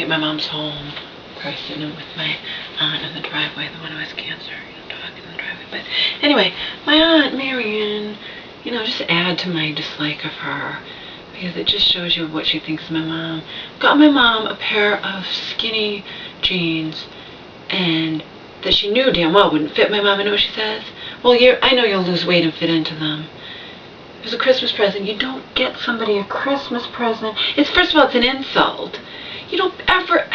at my mom's home person and with my aunt in the driveway, the one who has cancer, talking in the driveway. But anyway, my Aunt Marion, just add to my dislike of her, because it just shows you what she thinks of my mom. Got my mom a pair of skinny jeans, and that she knew damn well wouldn't fit my mom. I know what she says. Well, I know you'll lose weight and fit into them. It was a Christmas present. You don't get somebody a Christmas present. First of all, it's an insult. You don't ever,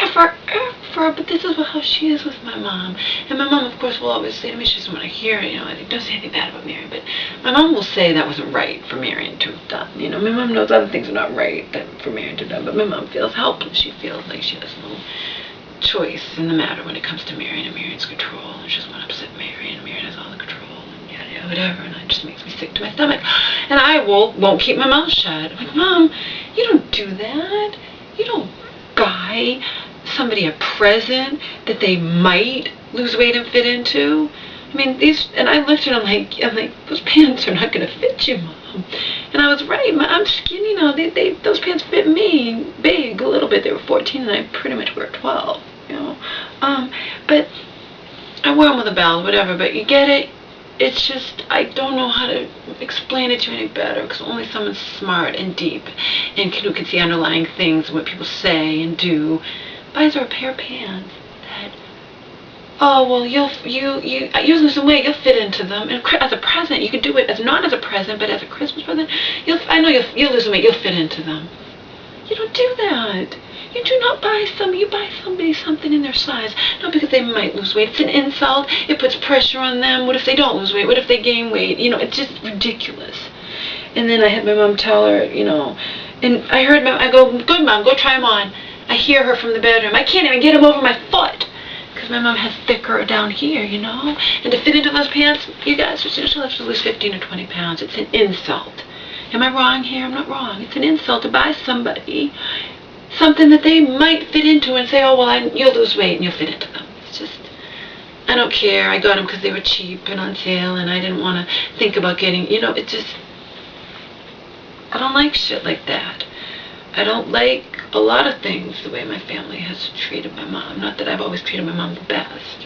but this is how she is with my mom. And my mom, of course, will always say to me, she doesn't want to hear it, don't say anything bad about Marion, but my mom will say that wasn't right for Marion to have done. My mom knows other things are not right for Marion to have done, but my mom feels helpless. She feels like she has no choice in the matter when it comes to Marion and Marion's control, and she doesn't want to upset Marion, and Marion has all the control, and yada yada whatever, and it just makes me sick to my stomach. And I won't keep my mouth shut. I'm like, Mom, you don't do that. You don't buy somebody a present that they might lose weight and fit into. I mean, and I looked at them I'm like, those pants are not going to fit you, Mom. And I was right. I'm skinny now. Those pants fit me big a little bit. They were 14 and I pretty much wear 12, but I wear them with a belt, whatever, but you get it. It's just, I don't know how to explain it to you any better, because only someone smart and deep and who can see underlying things and what people say and do buys her a pair of pants that, oh, well, you lose some weight, you'll fit into them. And as a present, you could do it not as a present, but as a Christmas present. I know you'll lose some weight, you'll fit into them. You don't do that. You do not buy you buy somebody something in their size, not because they might lose weight. It's an insult. It puts pressure on them. What if they don't lose weight? What if they gain weight? It's just ridiculous. And then I had my mom tell her, and I heard I go, good Mom, go try them on. I hear her from the bedroom. I can't even get them over my foot, because my mom has thicker down here, And to fit into those pants, you guys, she'll have to lose 15 or 20 pounds. It's an insult. Am I wrong here? I'm not wrong. It's an insult to buy somebody something that they might fit into and say, oh, well, you'll lose weight and you'll fit into them. It's just, I don't care. I got them because they were cheap and on sale, and I didn't want to think about getting, it just, I don't like shit like that. I don't like a lot of things the way my family has treated my mom. Not that I've always treated my mom the best,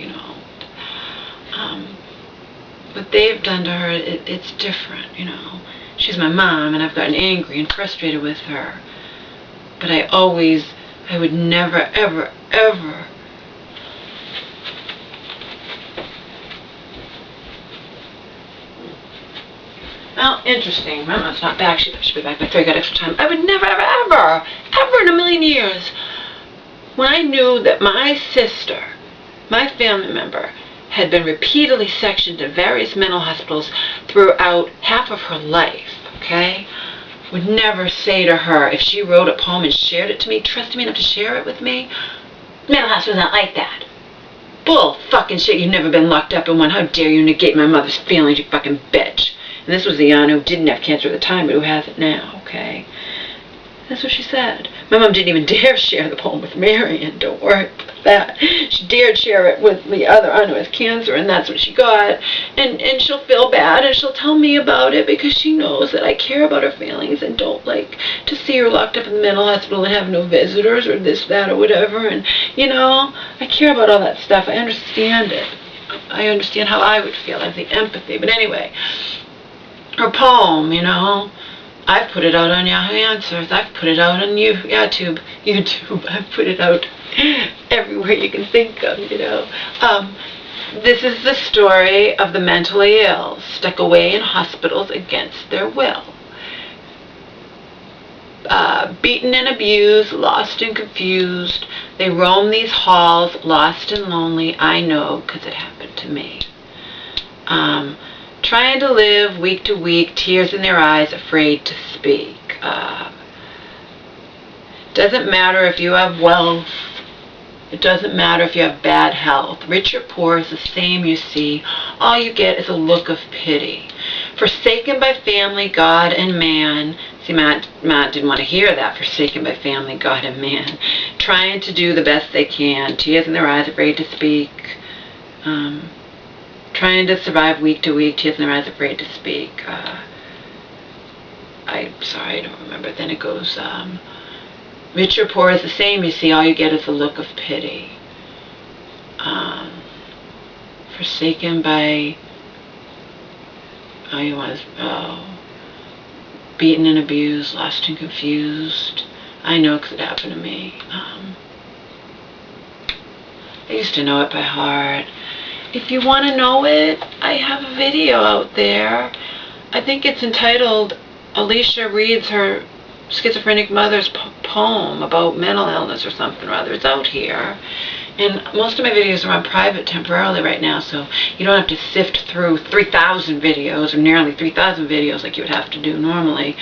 What they've done to her, it's different, She's my mom, and I've gotten angry and frustrated with her. But I would never, ever, ever well, interesting. My mom's not back. She should be back by 3. I got extra time. I would never, ever, ever in a million years, when I knew that my sister, my family member, had been repeatedly sectioned in various mental hospitals throughout half of her life, okay? Would never say to her, if she wrote a poem and shared it to me, trusted me enough to share it with me, mental hospital's not like that. Bull fucking shit, you've never been locked up in one. How dare you negate my mother's feelings, you fucking bitch. And this was the aunt who didn't have cancer at the time, but who has it now, okay? That's what she said. My mom didn't even dare share the poem with Marion. Don't worry about that. She dared share it with the other aunt who has cancer, and that's what she got. And she'll feel bad, and she'll tell me about it, because she knows that I care about her feelings and don't like to see her locked up in the mental hospital and have no visitors or this, that, or whatever. And, I care about all that stuff. I understand it. I understand how I would feel. I have the empathy. But anyway, her poem, I've put it out on Yahoo Answers. I've put it out on YouTube. I've put it out everywhere you can think of, This is the story of the mentally ill, stuck away in hospitals against their will. Beaten and abused, lost and confused. They roam these halls, lost and lonely. I know, because it happened to me. Trying to live week to week, tears in their eyes, afraid to speak. Doesn't matter if you have wealth. It doesn't matter if you have bad health. Rich or poor is the same, you see. All you get is a look of pity. Forsaken by family, God, and man. See, Matt didn't want to hear that. Forsaken by family, God, and man. Trying to do the best they can. Tears in their eyes, afraid to speak. Trying to survive week to week, tears in their eyes, afraid to speak. I'm sorry, I don't remember. Then it goes, Rich or poor is the same, you see. All you get is a look of pity. Forsaken by, beaten and abused, lost and confused. I know because it happened to me. I used to know it by heart. If you want to know it, I have a video out there. I think it's entitled Alicia Reads Her Schizophrenic Mother's Poem about mental illness or something or other. It's out here. And most of my videos are on private temporarily right now, so you don't have to sift through 3,000 videos or nearly 3,000 videos like you would have to do normally.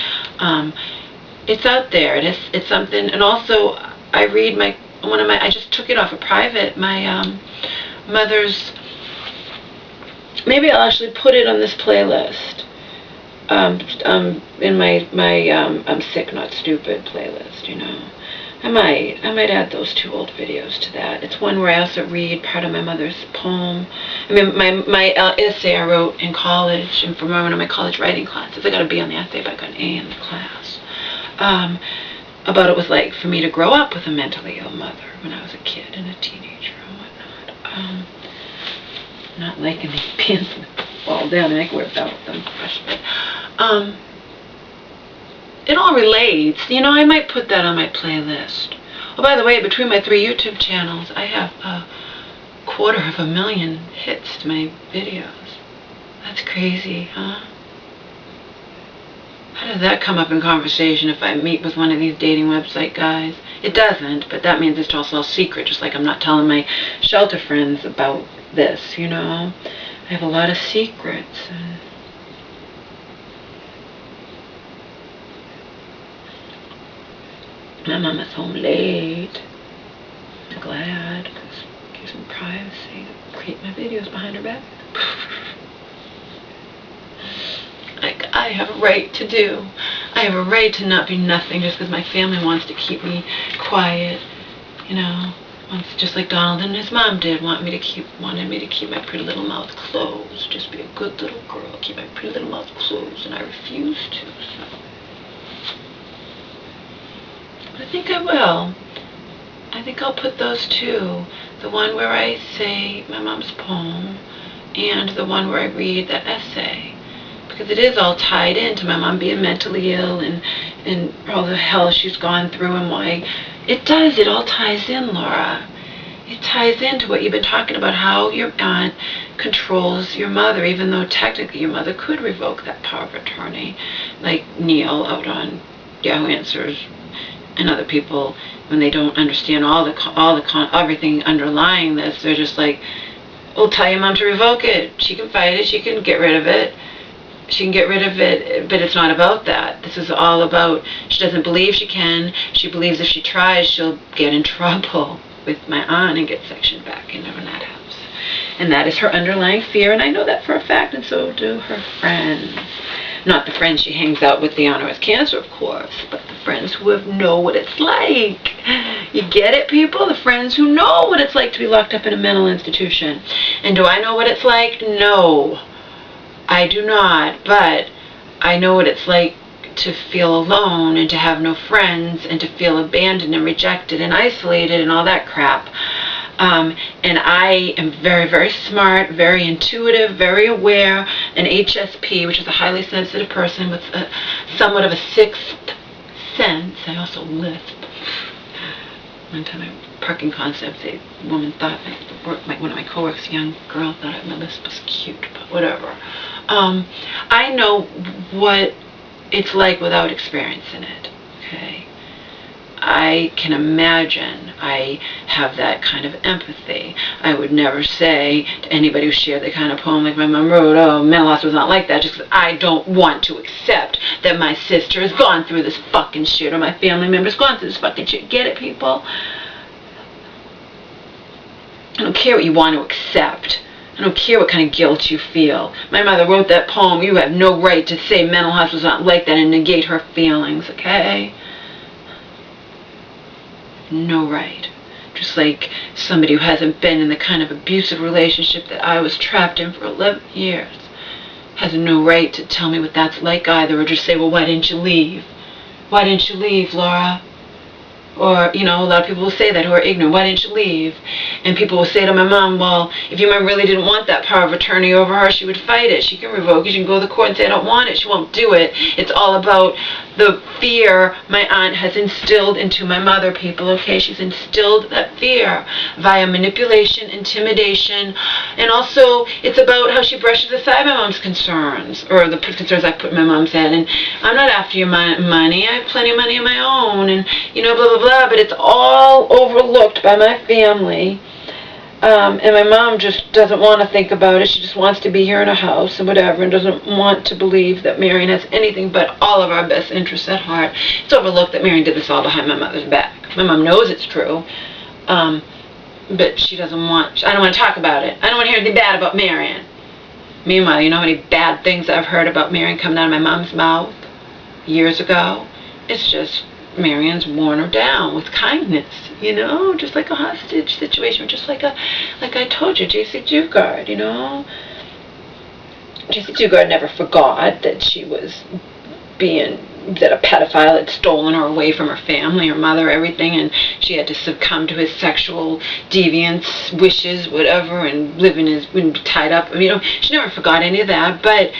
It's out there. It's something. And also, I read I just took it off of private. My mother's. Maybe I'll actually put it on this playlist. In my I'm sick, not stupid playlist. You know. I might add those 2 old videos to that. It's one where I also read part of my mother's poem. I mean, my essay I wrote in college, and from one of my college writing classes. I got a B on the essay, but I got an A in the class. About what it was like for me to grow up with a mentally ill mother when I was a kid and a teenager and whatnot. Not liking these pants fall down, and I can wear belt with them fresh, but it all relates. You know, I might put that on my playlist. Oh, by the way, between my 3 YouTube channels, I have 250,000 hits to my videos. That's crazy, huh? How does that come up in conversation if I meet with one of these dating website guys? It doesn't, but that means it's also a secret, just like I'm not telling my shelter friends about this, you know? I have a lot of secrets. My mama's home late. I'm glad, because it gives me privacy to create my videos behind her back. Like, I have a right to do. I have a right to not be nothing just because my family wants to keep me quiet. You know, just like Donald and his mom did, wanted me to keep my pretty little mouth closed. Just be a good little girl, keep my pretty little mouth closed, and I refused to. So. But I think I will. I think I'll put those 2. The one where I say my mom's poem, and the one where I read that essay. Because it is all tied into my mom being mentally ill and all the hell she's gone through and why. It all ties in, Laura. It ties into what you've been talking about, how your aunt controls your mother, even though technically your mother could revoke that power of attorney, like Neil out on Yahoo Answers and other people, when they don't understand everything underlying this, they're just like, "Well, tell your mom to revoke it. She can fight it. She can get rid of it. She can get rid of it." But it's not about that. This is all about, she doesn't believe she can. She believes if she tries, she'll get in trouble with my aunt and get sectioned back into that house. And that is her underlying fear, and I know that for a fact, and so do her friends. Not the friends she hangs out with, the aunt who has cancer, of course, but the friends who know what it's like. You get it, people? The friends who know what it's like to be locked up in a mental institution. And do I know what it's like? No. I do not, but I know what it's like to feel alone and to have no friends and to feel abandoned and rejected and isolated and all that crap. And I am very, very smart, very intuitive, very aware, an HSP, which is a highly sensitive person with somewhat of a 6th sense. I also lisp. One time at Parking Concepts, a woman thought, one of my coworkers, a young girl, thought my lisp was cute, but whatever. I know what it's like without experiencing it, okay? I can imagine. I have that kind of empathy. I would never say to anybody who shared the kind of poem like my mom wrote, "Oh, mental hospital was not like that," just because I don't want to accept that my sister has gone through this fucking shit or my family member's gone through this fucking shit. Get it, people? I don't care what you want to accept. I don't care what kind of guilt you feel. My mother wrote that poem. You have no right to say mental health was not like that and negate her feelings, okay? No right. Just like somebody who hasn't been in the kind of abusive relationship that I was trapped in for 11 years has no right to tell me what that's like either, or just say, "Well, why didn't you leave? Why didn't you leave, Laura?" Or, you know, a lot of people will say that who are ignorant. Why didn't you leave? And people will say to my mom, well, if your mom really didn't want that power of attorney over her, she would fight it. She can revoke it. She can go to the court and say, I don't want it. She won't do it. It's all about the fear my aunt has instilled into my mother, people, okay? She's instilled that fear via manipulation, intimidation, and also it's about how she brushes aside my mom's concerns, or the concerns I put in my mom's head. And I'm not after your money. I have plenty of money of my own, and, you know, blah, blah, blah, but it's all overlooked by my family. And my mom just doesn't want to think about it. She just wants to be here in a house and whatever, and doesn't want to believe that Marion has anything but all of our best interests at heart. It's overlooked that Marion did this all behind my mother's back. My mom knows it's true, but she doesn't want, I don't want to talk about it. I don't want to hear anything bad about Marion. Meanwhile, you know how many bad things I've heard about Marion coming out of my mom's mouth years ago? It's just Marion's worn her down with kindness, you know, just like a hostage situation, just like I told you, J.C. Dugard, you know. J.C. Dugard never forgot that she was that a pedophile had stolen her away from her family, her mother, everything, and she had to succumb to his sexual deviance, wishes, whatever, and be tied up. You know, she never forgot any of that, but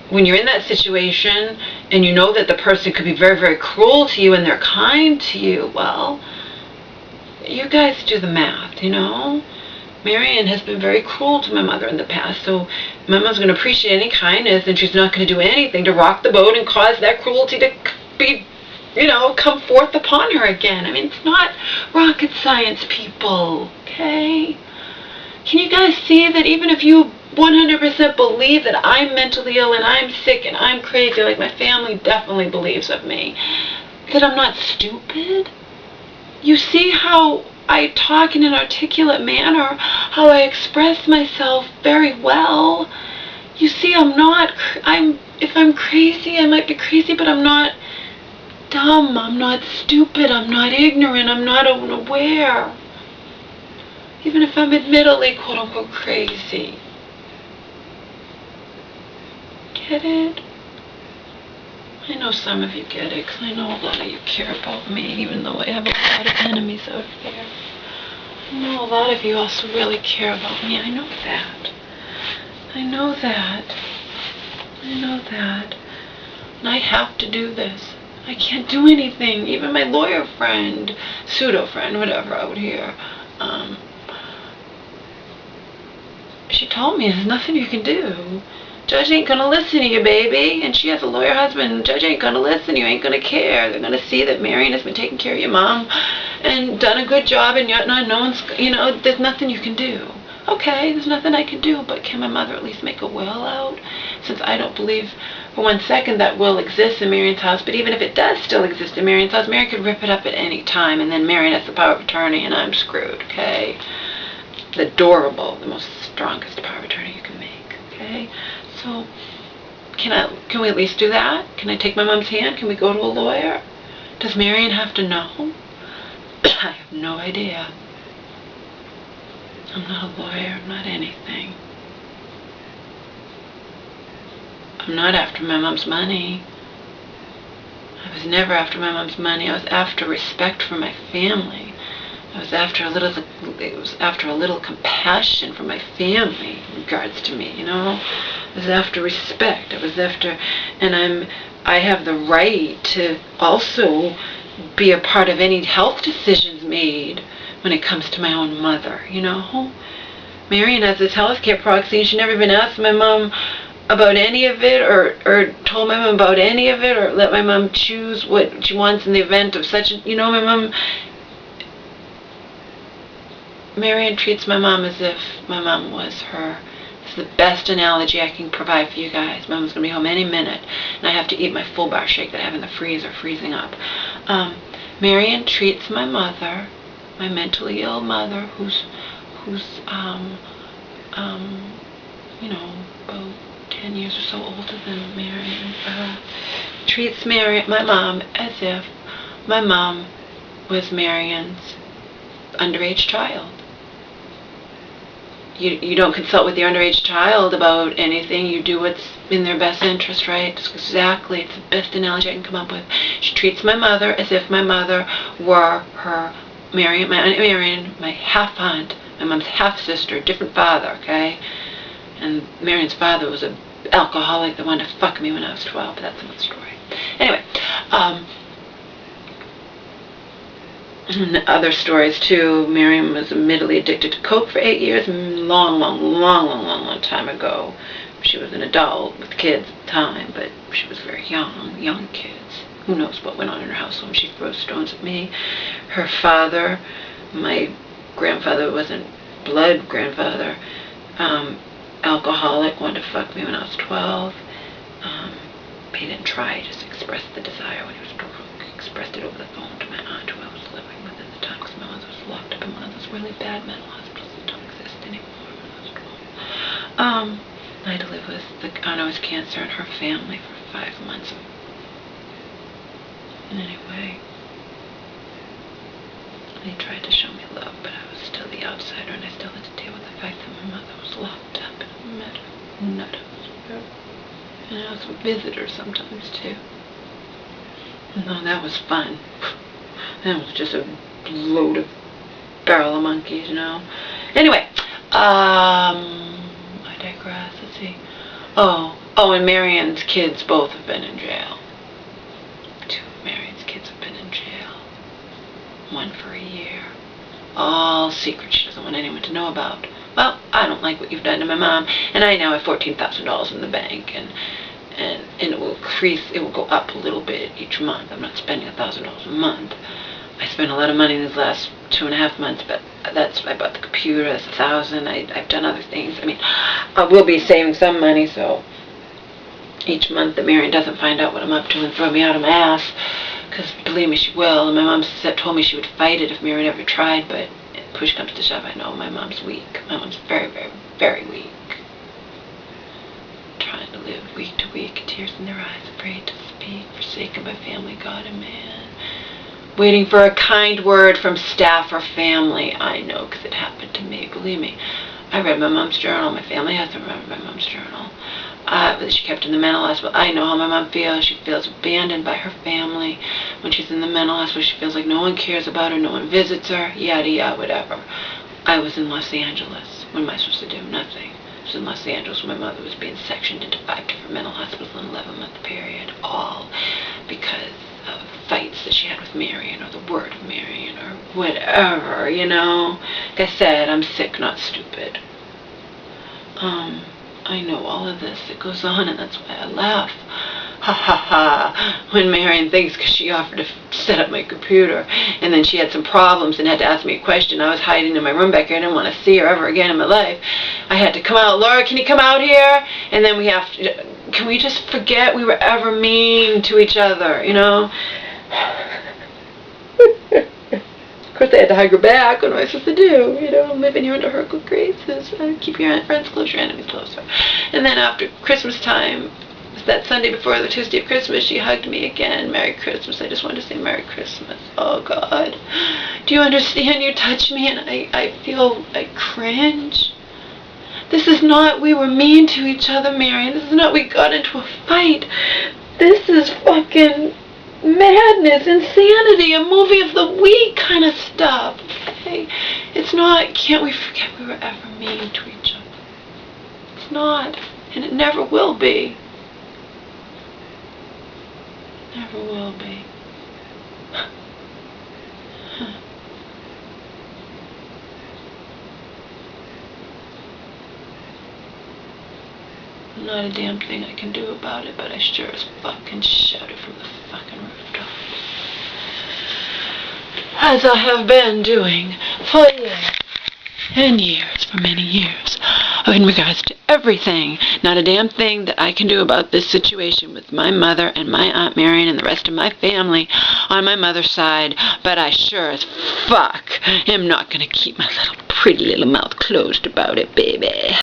when you're in that situation and you know that the person could be very, very cruel to you and they're kind to you, well, you guys do the math, you know. Marion has been very cruel to my mother in the past, so my mom's going to appreciate any kindness, and she's not going to do anything to rock the boat and cause that cruelty to be, you know, come forth upon her again. I mean, it's not rocket science, people, okay? Can you guys see that even if you 100% believe that I'm mentally ill and I'm sick and I'm crazy, like my family definitely believes of me, that I'm not stupid? You see how I talk in an articulate manner, how I express myself very well. You see, if I'm crazy, I might be crazy, but I'm not dumb, I'm not stupid, I'm not ignorant, I'm not unaware. Even if I'm admittedly quote-unquote crazy. Get it? I know some of you get it, because I know a lot of you care about me, even though I have a lot of enemies out there. I know a lot of you also really care about me. I know that. I know that. I know that. And I have to do this. I can't do anything. Even my lawyer friend, pseudo-friend, whatever, out here, she told me there's nothing you can do. Judge ain't gonna listen to you, baby. And she has a lawyer husband. Judge ain't gonna listen to you, ain't gonna care. They're gonna see that Marion has been taking care of your mom and done a good job, and yet no one's, you know, there's nothing you can do. Okay, there's nothing I can do, but can my mother at least make a will out? Since I don't believe for 1 second that will exists in Marion's house, but even if it does still exist in Marion's house, Marion could rip it up at any time, and then Marion has the power of attorney, and I'm screwed, okay? The the most strongest power of attorney you can make, okay? So, can we at least do that? Can I take my mom's hand? Can we go to a lawyer? Does Marion have to know? I have no idea. I'm not a lawyer, I'm not anything. I'm not after my mom's money. I was never after my mom's money. I was after respect for my family. I was after a little compassion for my family in regards to me, you know. I was after respect. I was after, and I have the right to also be a part of any health decisions made when it comes to my own mother, you know. Marion has this healthcare proxy, and she's never been asked my mom about any of it, or told my mom about any of it, or let my mom choose what she wants in the event of such, you know, Marion treats my mom as if my mom was her. It's the best analogy I can provide for you guys. My mom's going to be home any minute, and I have to eat my full bar shake that I have in the freezer, freezing up. Marion treats my mother, my mentally ill mother, who's you know, about 10 years or so older than Marion, treats my mom as if my mom was Marion's underage child. you don't consult with your underage child about anything. You do what's in their best interest, right? It's exactly, it's the best analogy I can come up with. She treats my mother as if my mother were her my Aunt Marion, my half aunt, my mom's half sister, different father, okay? And Marion's father was an alcoholic that wanted to fuck me when I was 12, but that's another story. Anyway, other stories too. Marion was admittedly addicted to coke for 8 years, long time ago. She was an adult with kids at the time, but she was very young kids. Who knows what went on in her house when she throws stones at me. Her father, my grandfather wasn't blood grandfather, alcoholic, wanted to fuck me when I was 12. He didn't try, he just expressed the desire when he was drunk. He expressed it over the phone to my aunt who I was living with at the time, because my mother was locked up in one of those really bad mental hospitals that don't exist anymore when I was 12. I had to live with the aunt who was cancer and her family for 5 months. And anyway, they tried to show me love, but I was still the outsider, and I still had to deal with the fact that my mother was locked up in a mental hospital. And I was a visitor sometimes too. No, that was fun. That was just a load of barrel of monkeys, you know. Anyway, I digress. Let's see. Oh, and Marion's kids both have been in jail. 2 of Marion's kids have been in jail. 1 for a year. All secrets she doesn't want anyone to know about. Well, I don't like what you've done to my mom, and I now have $14,000 in the bank, and it will increase, it will go up a little bit each month. I'm not spending $1,000 a month. I spent a lot of money in these last 2.5 months, but I bought the computer, that's $1,000. I've done other things. I mean, I will be saving some money, so each month that Marion doesn't find out what I'm up to and throw me out of my ass, because believe me, she will. And my mom told me she would fight it if Marion ever tried, but push comes to shove, I know my mom's weak. My mom's very, very, very weak. Trying to live week to week, tears in their eyes, afraid to speak, forsaken by family, God and man. Waiting for a kind word from staff or family. I know, because it happened to me, believe me. I read my mom's journal. My family hasn't read my mom's journal. She kept in the mental hospital. I know how my mom feels. She feels abandoned by her family. When she's in the mental hospital, she feels like no one cares about her, no one visits her, yada yada, whatever. I was in Los Angeles. What am I supposed to do? Nothing. I was in Los Angeles when my mother was being sectioned into 5 different mental hospitals in an 11-month period, all because of fights that she had with Marion, or the word of Marion, or whatever, you know. Like I said, I'm sick, not stupid. I know all of this that goes on, and that's why I laugh. Ha ha ha, when Marion thinks, because she offered to set up my computer, and then she had some problems and had to ask me a question. I was hiding in my room back here. I didn't want to see her ever again in my life. I had to come out. Laura, can you come out here? And then can we just forget we were ever mean to each other, you know? Of course, I had to hug her back. What am I supposed to do? You know, I'm living here under her good graces. Keep your friends close, your enemies closer. And then after Christmas time, that Sunday before the Tuesday of Christmas, she hugged me again. Merry Christmas. I just wanted to say Merry Christmas. Oh, God. Do you understand? You touch me, and I cringe. This is not we were mean to each other, Marion. This is not we got into a fight. This is fucking madness, insanity, a movie of the week kind of stuff, okay? It's not, can't we forget we were ever mean to each other? It's not, and it never will be. Never will be. Not a damn thing I can do about it, but I sure as fucking shouted from the fucking rooftops. As I have been doing for years and years, for many years, in regards to everything. Not a damn thing that I can do about this situation with my mother and my Aunt Marion and the rest of my family on my mother's side, but I sure as fuck am not gonna keep my little pretty little mouth closed about it, baby.